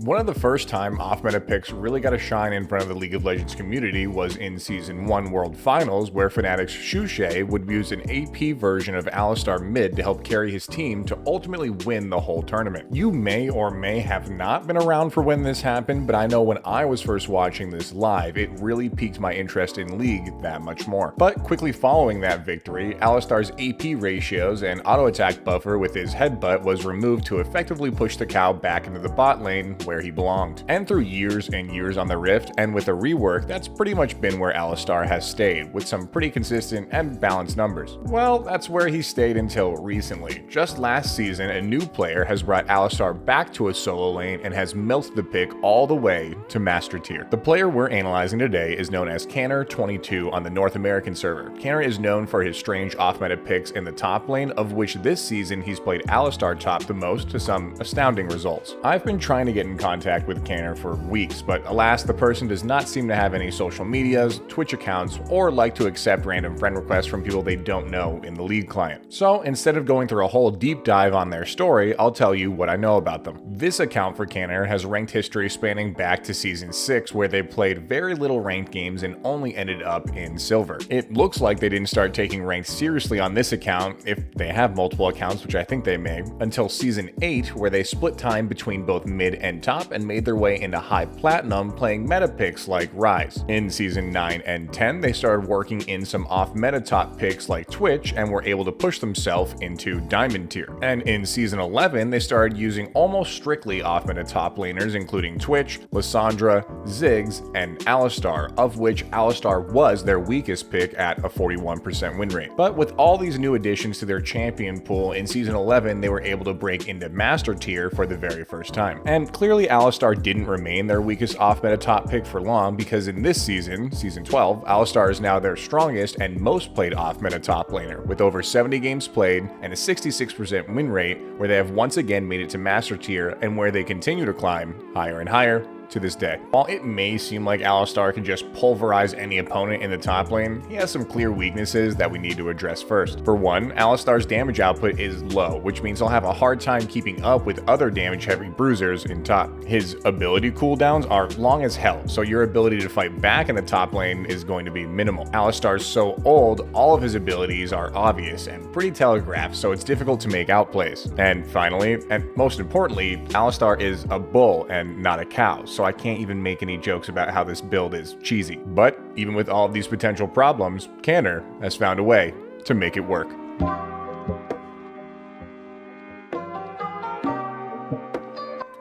One of the first time off-meta picks really got a shine in front of the League of Legends community was in Season 1 World Finals, where Fnatic's Shushay would use an AP version of Alistar mid to help carry his team to ultimately win the whole tournament. You may or may have not been around for when this happened, but I know when I was first watching this live, it really piqued my interest in League that much more. But quickly following that victory, Alistar's AP ratios and auto attack buffer with his headbutt was removed to effectively push the cow back into the bot lane where he belonged. And through years and years on the Rift, and with a rework, that's pretty much been where Alistar has stayed, with some pretty consistent and balanced numbers. Well, that's where he stayed until recently. Just last season, a new player has brought Alistar back to a solo lane and has melted the pick all the way to Master Tier. The player we're analyzing today is known as Canner22 on the North American server. Canner is known for his strange off-meta picks in the top lane, of which this season he's played Alistar top the most to some astounding results. I've been trying to get in contact with Canner for weeks, but alas, the person does not seem to have any social medias, Twitch accounts, or like to accept random friend requests from people they don't know in the League client. So instead of going through a whole deep dive on their story, I'll tell you what I know about them. This account for Canner has ranked history spanning back to Season 6, where they played very little ranked games and only ended up in Silver. It looks like they didn't start taking ranked seriously on this account, if they have multiple accounts, which I think they may, until Season 8, where they split time between both mid and top and made their way into high platinum playing meta picks like Rise. In Season 9 and 10, they started working in some off-meta top picks like Twitch and were able to push themselves into Diamond Tier. And in Season 11, they started using almost strictly off-meta top laners, including Twitch, Lissandra, Ziggs, and Alistar, of which Alistar was their weakest pick at a 41% win rate. But with all these new additions to their champion pool, in Season 11, they were able to break into Master Tier for the very first time. And clearly Alistar didn't remain their weakest off-meta top pick for long, because in this season, Season 12, Alistar is now their strongest and most played off-meta top laner, with over 70 games played and a 66% win rate, where they have once again made it to Master Tier and where they continue to climb higher and higher to this day. While it may seem like Alistar can just pulverize any opponent in the top lane, he has some clear weaknesses that we need to address first. For one, Alistar's damage output is low, which means he'll have a hard time keeping up with other damage-heavy bruisers in top. His ability cooldowns are long as hell, so your ability to fight back in the top lane is going to be minimal. Alistar's so old, all of his abilities are obvious and pretty telegraphed, so it's difficult to make outplays. And finally, and most importantly, Alistar is a bull and not a cow, so I can't even make any jokes about how this build is cheesy. But even with all of these potential problems, Canner has found a way to make it work.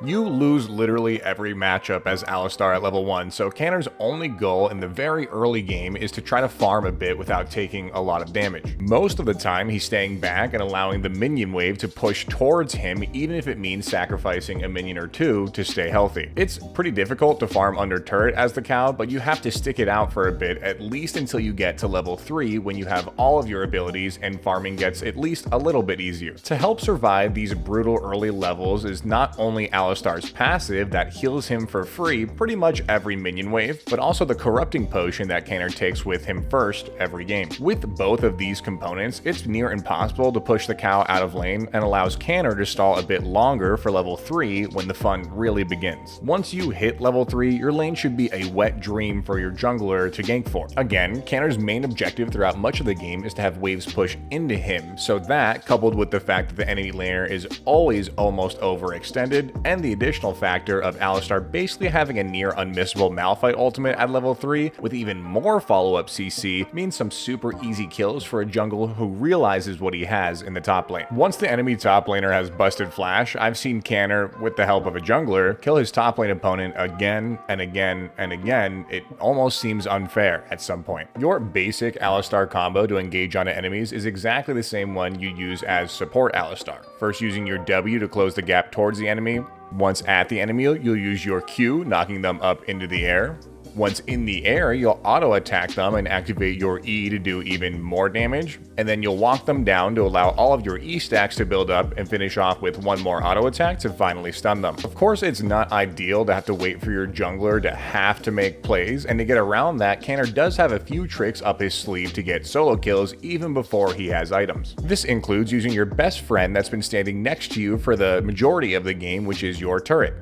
You lose literally every matchup as Alistar at level 1, so Canner's only goal in the very early game is to try to farm a bit without taking a lot of damage. Most of the time, he's staying back and allowing the minion wave to push towards him, even if it means sacrificing a minion or two to stay healthy. It's pretty difficult to farm under turret as the cow, but you have to stick it out for a bit, at least until you get to level 3, when you have all of your abilities and farming gets at least a little bit easier. To help survive these brutal early levels is not only Alistar's passive that heals him for free pretty much every minion wave, but also the corrupting potion that Canner takes with him first every game. With both of these components, it's near impossible to push the cow out of lane and allows Canner to stall a bit longer for level 3 when the fun really begins. Once you hit level 3, your lane should be a wet dream for your jungler to gank for. Again, Canner's main objective throughout much of the game is to have waves push into him, so that, coupled with the fact that the enemy laner is always almost overextended, and the additional factor of Alistar basically having a near unmissable Malphite ultimate at level 3 with even more follow-up CC means some super easy kills for a jungle who realizes what he has in the top lane. Once the enemy top laner has busted flash, I've seen Canner, with the help of a jungler, kill his top lane opponent again and again and again. It almost seems unfair at some point. Your basic Alistar combo to engage on enemies is exactly the same one you use as support Alistar. First using your W to close the gap towards the enemy. Once at the enemy, you'll use your Q, knocking them up into the air. Once in the air, you'll auto-attack them and activate your E to do even more damage, and then you'll walk them down to allow all of your E stacks to build up and finish off with one more auto-attack to finally stun them. Of course, it's not ideal to have to wait for your jungler to have to make plays, and to get around that, Canner does have a few tricks up his sleeve to get solo kills even before he has items. This includes using your best friend that's been standing next to you for the majority of the game, which is your turret.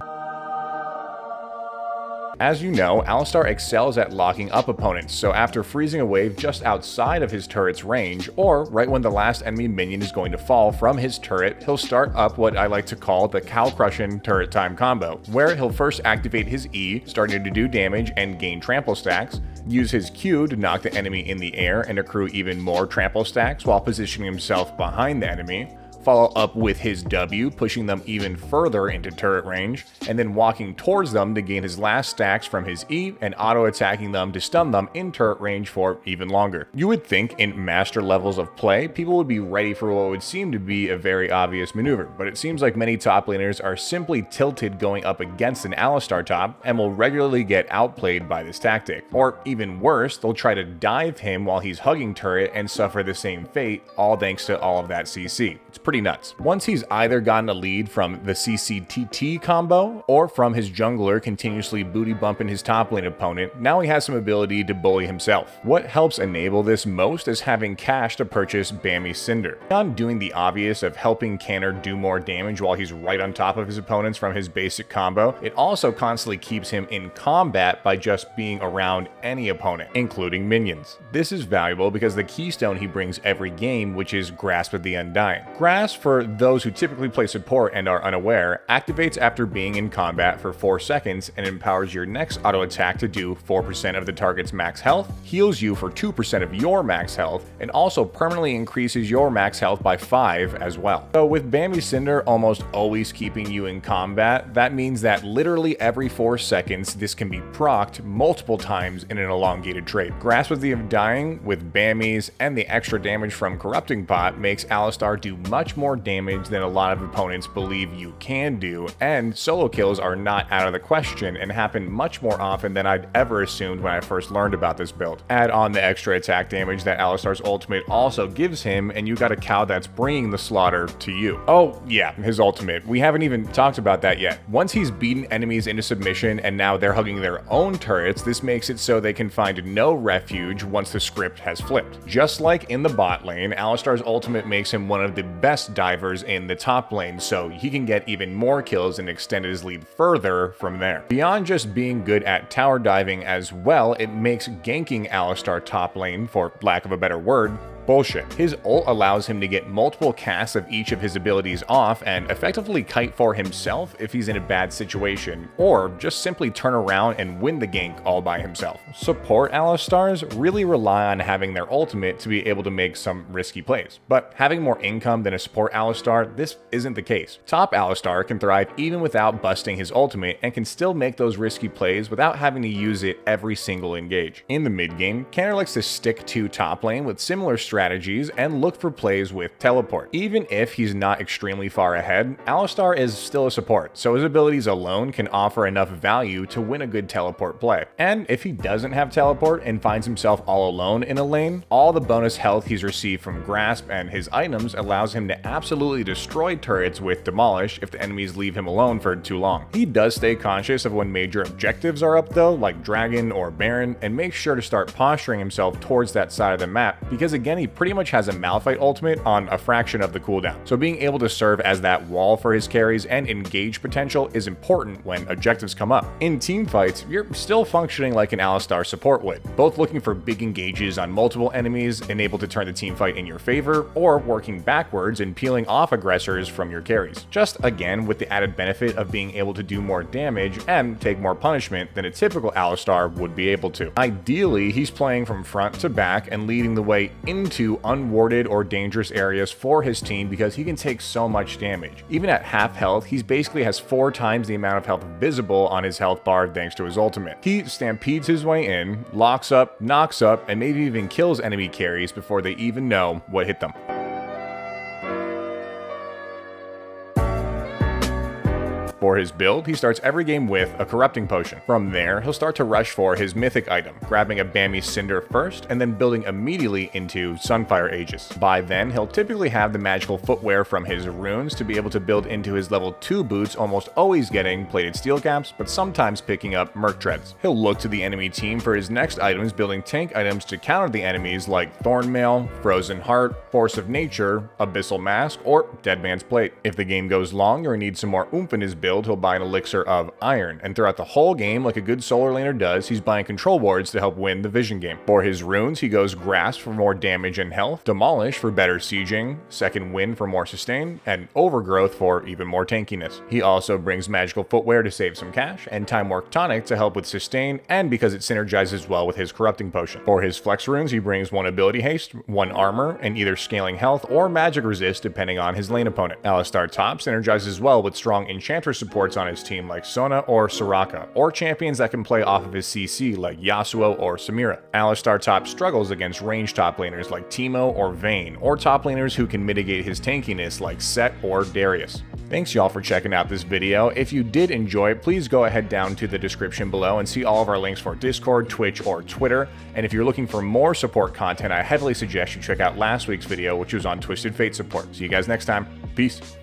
As you know, Alistar excels at locking up opponents, so after freezing a wave just outside of his turret's range, or right when the last enemy minion is going to fall from his turret, he'll start up what I like to call the cow crushing turret time combo, where he'll first activate his E, starting to do damage and gain trample stacks, use his Q to knock the enemy in the air and accrue even more trample stacks while positioning himself behind the enemy, follow up with his W, pushing them even further into turret range, and then walking towards them to gain his last stacks from his E and auto-attacking them to stun them in turret range for even longer. You would think in master levels of play, people would be ready for what would seem to be a very obvious maneuver, but it seems like many top laners are simply tilted going up against an Alistar top and will regularly get outplayed by this tactic. Or even worse, they'll try to dive him while he's hugging turret and suffer the same fate, all thanks to all of that CC. It's pretty nuts. Once he's either gotten a lead from the CCTT combo or from his jungler continuously booty bumping his top lane opponent, now he has some ability to bully himself. What helps enable this most is having cash to purchase Bammy Cinder. Beyond doing the obvious of helping Canner do more damage while he's right on top of his opponents from his basic combo, it also constantly keeps him in combat by just being around any opponent, including minions. This is valuable because the keystone he brings every game, which is Grasp of the Undying. Grasp, for those who typically play support and are unaware, activates after being in combat for 4 seconds and empowers your next auto attack to do 4% of the target's max health, heals you for 2% of your max health, and also permanently increases your max health by 5 as well. So with Bammy Cinder almost always keeping you in combat, that means that literally every 4 seconds this can be procced multiple times in an elongated trade. Grasp of the Undying with Bammies and the extra damage from Corrupting Pot makes Alistar do much more damage than a lot of opponents believe you can do, and solo kills are not out of the question and happen much more often than I'd ever assumed when I first learned about this build. Add on the extra attack damage that Alistar's ultimate also gives him, and you got a cow that's bringing the slaughter to you. Oh yeah, his ultimate. We haven't even talked about that yet. Once he's beaten enemies into submission and now they're hugging their own turrets, this makes it so they can find no refuge once the script has flipped. Just like in the bot lane, Alistar's ultimate makes him one of the best divers in the top lane, so he can get even more kills and extend his lead further from there. Beyond just being good at tower diving as well, it makes ganking Alistar top lane, for lack of a better word, bullshit. His ult allows him to get multiple casts of each of his abilities off and effectively kite for himself if he's in a bad situation, or just simply turn around and win the gank all by himself. Support Alistars really rely on having their ultimate to be able to make some risky plays, but having more income than a support Alistar, this isn't the case. Top Alistar can thrive even without busting his ultimate and can still make those risky plays without having to use it every single engage. In the mid game, Canner likes to stick to top lane with similar strategies and look for plays with teleport. Even if he's not extremely far ahead, Alistar is still a support, so his abilities alone can offer enough value to win a good teleport play. And if he doesn't have teleport and finds himself all alone in a lane, all the bonus health he's received from Grasp and his items allows him to absolutely destroy turrets with Demolish if the enemies leave him alone for too long. He does stay conscious of when major objectives are up though, like Dragon or Baron, and makes sure to start posturing himself towards that side of the map, because again, he pretty much has a Malphite ultimate on a fraction of the cooldown, so being able to serve as that wall for his carries and engage potential is important when objectives come up. In team fights, you're still functioning like an Alistar support would, both looking for big engages on multiple enemies and able to turn the team fight in your favor, or working backwards and peeling off aggressors from your carries. Just again with the added benefit of being able to do more damage and take more punishment than a typical Alistar would be able to. Ideally, he's playing from front to back and leading the way into unwarded or dangerous areas for his team because he can take so much damage. Even at half health, he basically has 4 times the amount of health visible on his health bar thanks to his ultimate. He stampedes his way in, locks up, knocks up, and maybe even kills enemy carries before they even know what hit them. For his build, he starts every game with a Corrupting Potion. From there, he'll start to rush for his mythic item, grabbing a Bammy Cinder first, and then building immediately into Sunfire Aegis. By then, he'll typically have the magical footwear from his runes to be able to build into his level 2 boots, almost always getting plated steel caps, but sometimes picking up Merc Treads. He'll look to the enemy team for his next items, building tank items to counter the enemies like Thornmail, Frozen Heart, Force of Nature, Abyssal Mask, or Dead Man's Plate. If the game goes long or needs some more oomph in his build, build, he'll buy an elixir of iron, and throughout the whole game, like a good solar laner does, he's buying control wards to help win the vision game. For his runes, he goes Grasp for more damage and health, Demolish for better sieging, Second Wind for more sustain, and Overgrowth for even more tankiness. He also brings magical footwear to save some cash, and Time Work Tonic to help with sustain, and because it synergizes well with his corrupting potion. For his flex runes, he brings 1 ability haste, 1 armor, and either scaling health or magic resist depending on his lane opponent. Alistar Top synergizes well with strong enchantress supports on his team like Sona or Soraka, or champions that can play off of his CC like Yasuo or Samira. Alistar Top struggles against range top laners like Teemo or Vayne, or top laners who can mitigate his tankiness like Set or Darius. Thanks y'all for checking out this video. If you did enjoy it, please go ahead down to the description below and see all of our links for Discord, Twitch, or Twitter. And if you're looking for more support content, I heavily suggest you check out last week's video, which was on Twisted Fate support. See you guys next time. Peace.